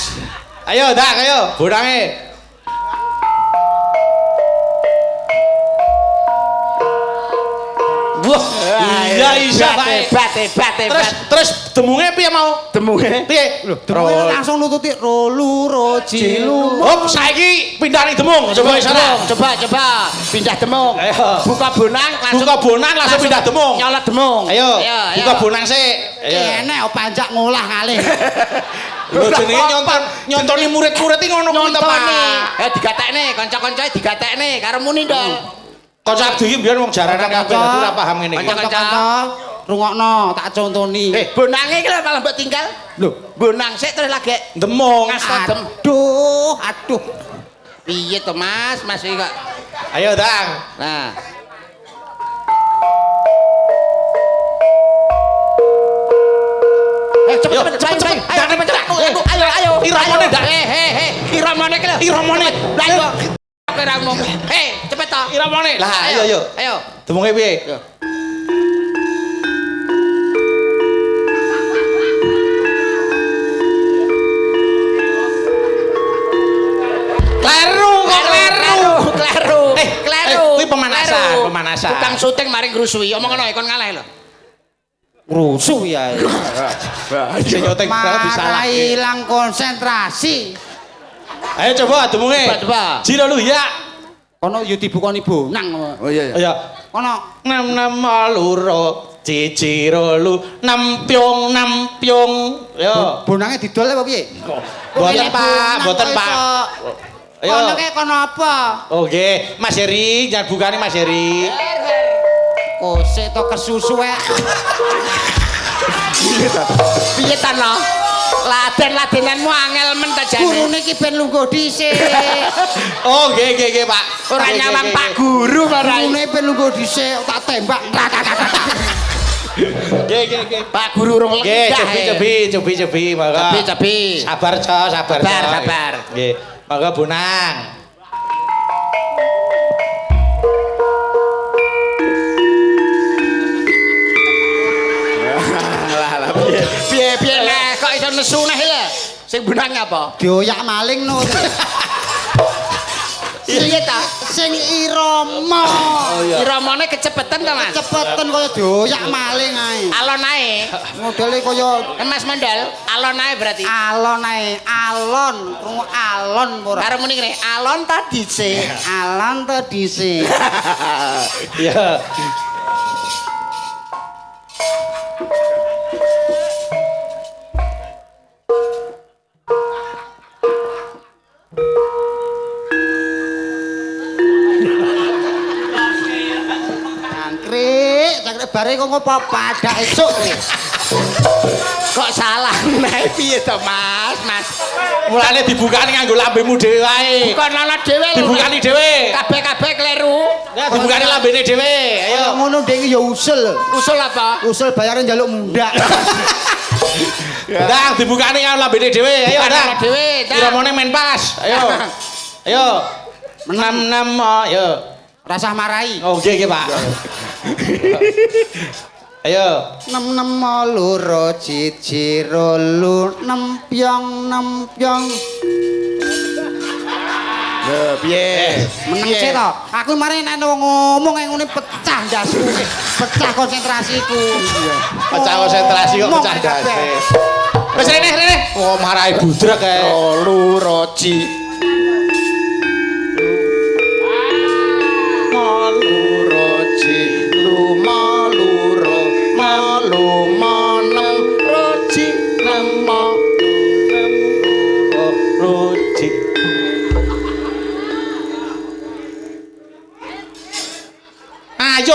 A: Ayo, Ndang, ayo. Bonange. Wah, iya isa
B: hebat.
A: Terus demunge piye mau?
B: Demunge.
A: Piye?
D: Demung langsung nututi rolu roji lu.
A: Oh, saiki pindah ning demung. Coba isara.
B: Coba. Pindah demung.
A: Ayo.
B: Buka bonang
A: Langsung pindah demung.
B: Nyolot demung.
A: Ayo, buka bonang sik. Ayo.
D: Enek panjak ngolah ngalih.
A: Lho jenenge nyontoni murid-murid iki ngono kuwi ta, Pak.
B: Digatekne, kanca-kancae digatekne karo muni ndol.
A: Kanca Abdi iki mbiyen wong jaranan kabeh dadi ora paham ngene iki.
D: Kanca-kanca rungokno tak contoni.
B: Bonange iki lho malah mbok tinggal. Lho, bonang sik terus lagi
A: Demung.
D: Aduh.
B: Piye to, Mas? Mas iki kok.
A: Ayo, Dang.
B: Nah. Cepet. Ayo.
A: Iramane, Dak.
B: Iramane ki lho.
A: Iramane.
B: Lah kok ora ngomong. Cepet to.
A: Iramane. Lah, ayo.
B: Ayo.
A: Demunge piye? Kleru. Kuwi pemanasan.
B: Tukang syuting mari ngrusui. Omong ngono kon ngalah lho.
D: Rusuh ya.
A: Sing nyoting bisa
D: Malah ilang konsentrasi.
A: Ayo coba demunge.
B: Coba.
A: Jiro lu ya.
D: Kono yo dibukoni bonang.
B: Oh iya.
A: Ayo.
D: Kono
A: 6 loro ciciro lu nampyong. Yo.
D: bonange didol apa piye?
A: Mboten Pak. Ayo.
D: Kono ke kono apa?
A: Oke, Mas Heri, jangan bukani Mas Heri.
D: Kosek to kesusu wae.
B: Piye ta no? Laden-ladenanmu angel men ta jane.
D: Gurune iki ben lungguh dhisik.
A: Oh, nggih, Pak.
B: Ora nyawang Pak Guru ora.
D: Gurune ben lungguh dhisik tak tembak.
A: Nggih.
B: Pak Guru urung
A: Nggih,
B: lenggah.
A: cobi, monggo.
B: Cobi.
A: Sabar.
B: Sabar.
A: Nggih, monggo Bonang.
B: Piye nek kok iso nesu neh lho. Sing benang apa?
D: Dioyak maling no.
B: Piye ta?
D: Sing irama.
B: Iramane kecepetan ta, Mas?
D: Cepeten kaya dioyak maling ae.
B: Alon ae.
D: Modele kaya
B: Mas Mondol, alon ae berarti.
D: alon ae, alon, krungu alon ora.
B: Karo muni ngene, alon ta dhisik.
D: Alon to dhisik.
A: Iya.
D: Cangkrik bare kok ngopo padak esuk.
B: Kok salah nek piye to, Mas?
A: Mulane dibukani nganggo lambemu dhewe wae.
B: Bukan ana dhewe lho.
A: Dibukani dhewe.
B: Kabeh kleru.
A: Ya dibukani lambene dhewe.
D: Ayo
A: Ayo.
D: ngono ndek ya usul.
B: Usul apa?
D: Usul bayaran njaluk mundak.
A: Ndang dibukani karo lambene dhewe. Ayo, Ndang.
B: Dhewe, Ndang.
A: Iramane men pas. Ayo. 6 ayo.
D: Rasah marai.
A: Oh, nggih, Pak. Ayo.
D: 6 loro ciji rolu nempyong.
B: Lho, piye?
D: Meneng sik to. Aku mari nek ngomong ngene pecah ndasku. Pecah konsentrasiku.
A: Pecah konsentrasi kok pecah dase. Wis rene. Oh, marai budrek kae.
B: Lu roji.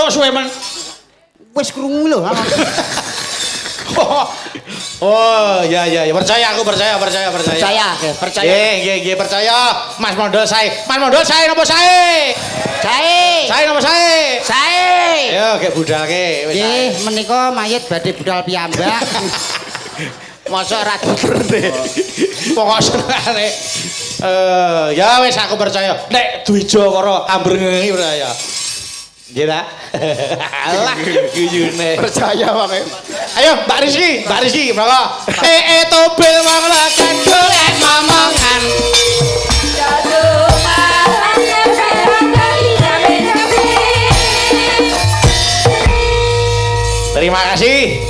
A: kok suwe men.
D: Wis krungu lho.
A: Oh, ya percaya aku percaya.
B: Percaya, percaya.
A: Nggih, percaya. Mas Mondol sae. Mas Mondol sae napa sae?
B: Sae.
A: Sae napa sae?
B: Sae.
A: Ayo gek budalke wis.
D: Nggih, menika mayit badhe budal piyambak.
B: Mosok ra
A: Pokok senengane. Ya wis aku percaya. Nek Dwija karo Ambreng percaya. Nggih ta? Alah guyune.
B: percaya wae.
A: Ayo Mbak Rizky, monggo. Tobil monggo kan golek momongan. Terima kasih.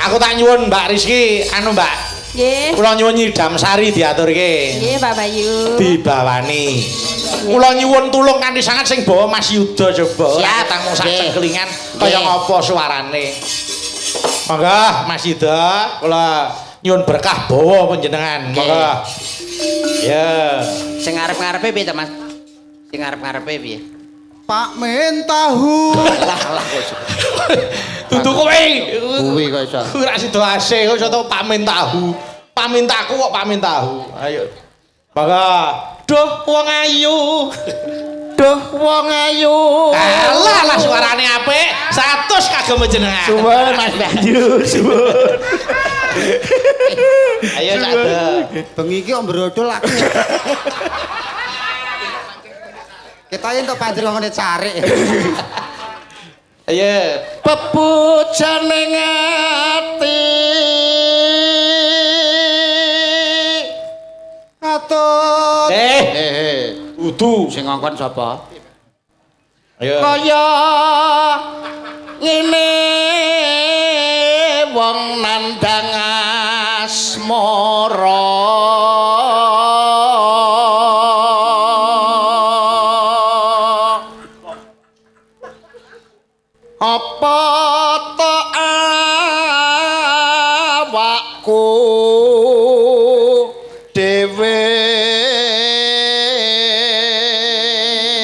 A: Aku tak nyuwun Mbak Rizky, anu Mbak.
C: Nggih.
A: Kula nyuwun Nyidam Sari diaturke.
C: Nggih, Pak Bayu.
A: Dibawani. Kula nyuwun tulung kanthi sangat sing bawa Mas Yuda coba.
B: Siap.
A: Tamu sak
B: Nggih.
A: cengklingan kaya
B: Nggih.
A: ngapa suarane. Monggo Mas Yuda, kula nyuwun berkah bawa panjenengan. Monggo. Ya.
B: Sing ngarep-ngarepe piye to, Mas? Sing ngarep-ngarepe piye?
D: Pak Men tahu.
B: Lah
A: Dudu kowe.
D: Kuwi kok iso.
A: Ora sida asih kok iso pamin tahu. Pamintaku kok pamin tahu. Ayo. Monggo. Duh wong ayu.
B: Duh wong ayu.
A: Alah lah suarane apik. 100 kagem panjenengan.
B: Suwun Mas Bayu, suwun.
A: Ayo sadar.
D: Bengi iki kok mbrodol aku. Kita yen tok panjer ngene carik.
A: Ayo.
B: Pepujaning ati.
D: Atut.
A: Udu.
B: Sing ngongkon sapa?
A: Ayo.
B: Kaya ngene wong nandang asmara. Apa to awakku dhewe.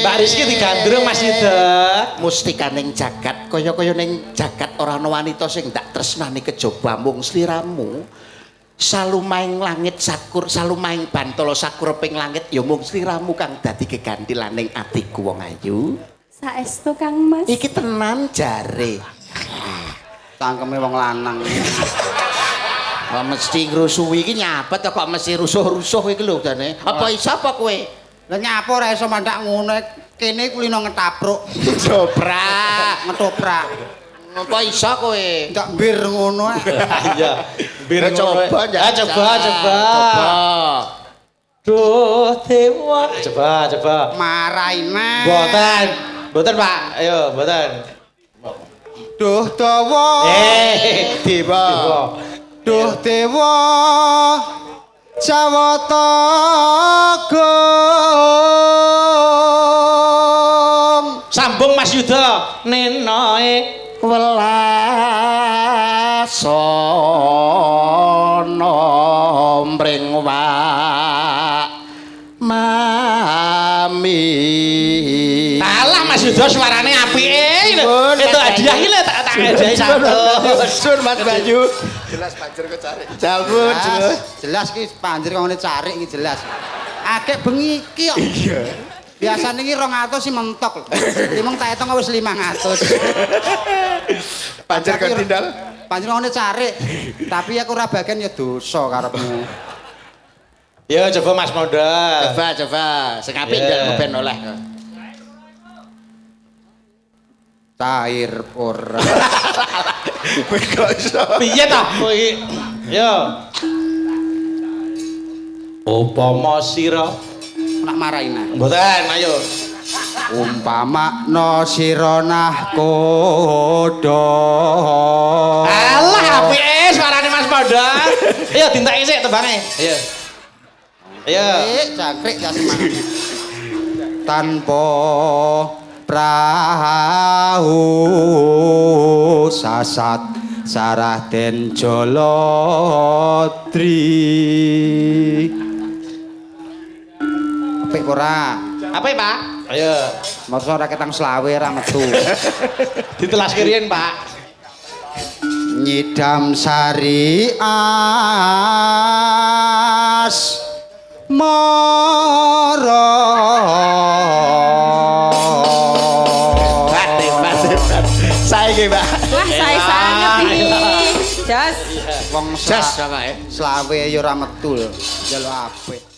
A: Mbak Rizky digandrung Mas Yuda.
B: Mustikaning jagat kaya-kaya ning jagat ora ana wanita sing ndak tresnani kejaba mung sliramu. Salumahing langit sakur, salumahing bantala sakureping langit ya mung sliramu kang dadi gegantilaning atiku wong ayu.
C: Saestu Kang Mas.
B: Iki tenan jare.
D: Cangkeme wong lanang.
B: Kok mesti ngrusuhi iki nyapet kok mesti rusuh-rusuh iki lho jane. Apa iso apa kowe?
D: Lah nyapa ora iso mandak ngono. Kene kulino ngetapruk.
B: Dobrak.
D: Ngetoprak.
B: Apa iso kowe?
D: Ndak mbir ngono ae.
A: Iya. Bir
B: Coba
A: coba. Coba.
B: Coba.
A: Duh dewa. Coba.
D: Maraina.
A: Mboten Pak. Ayo, mboten.
D: Duh dawa.
A: Dewa.
D: Duh dewa. Jawata gong.
A: Sambung Mas Yuda. Nenoe
B: Welasana mring wak mami.
A: Alah Mas Yuda suarane apike. Itu hadiah iki lho tak hadiahi satu.
B: Sun Mas Bayu. Jelas banjir kok cari. Jalbun
D: Jelas ki panjer ngene cari iki jelas. Akeh bengi iki kok. Iya. Biasane iki 200 sih mentok. Timung tak etong wis 500.
B: Banjir kok tindal.
D: Panjer ngene cari. Tapi aku ora bagian ya dosa karepmu.
A: Ya coba Mas Mondol.
B: Coba. Sing apik ndak ben oleh.
D: Cair ora.
B: Kowe kok iso.
A: Piye ta kowe iki? Yo. Upama sira
D: Nak maraina.
A: mboten ayo.
D: Umpama no sira nah kodho.
A: Alah apike suarane Mas Mondol. Ayo dinteki sik tembange. Ayo. Ayo.
D: Jangkrik ya semangat. Tanpa prahu sasat sarah den jolodri. Apik ora?
A: Apa Pak? Ayo.
D: Masa ora ketang selawe ra metu.
A: Ditelas kirian, Pak.
D: Nyidam sari as mara.
B: Saiki, Mbak.
E: Wah, saya sangat ini. Jas.
D: Wong
B: Jas, Pak.
D: selawe ya ora metu lho. Njaluk apik.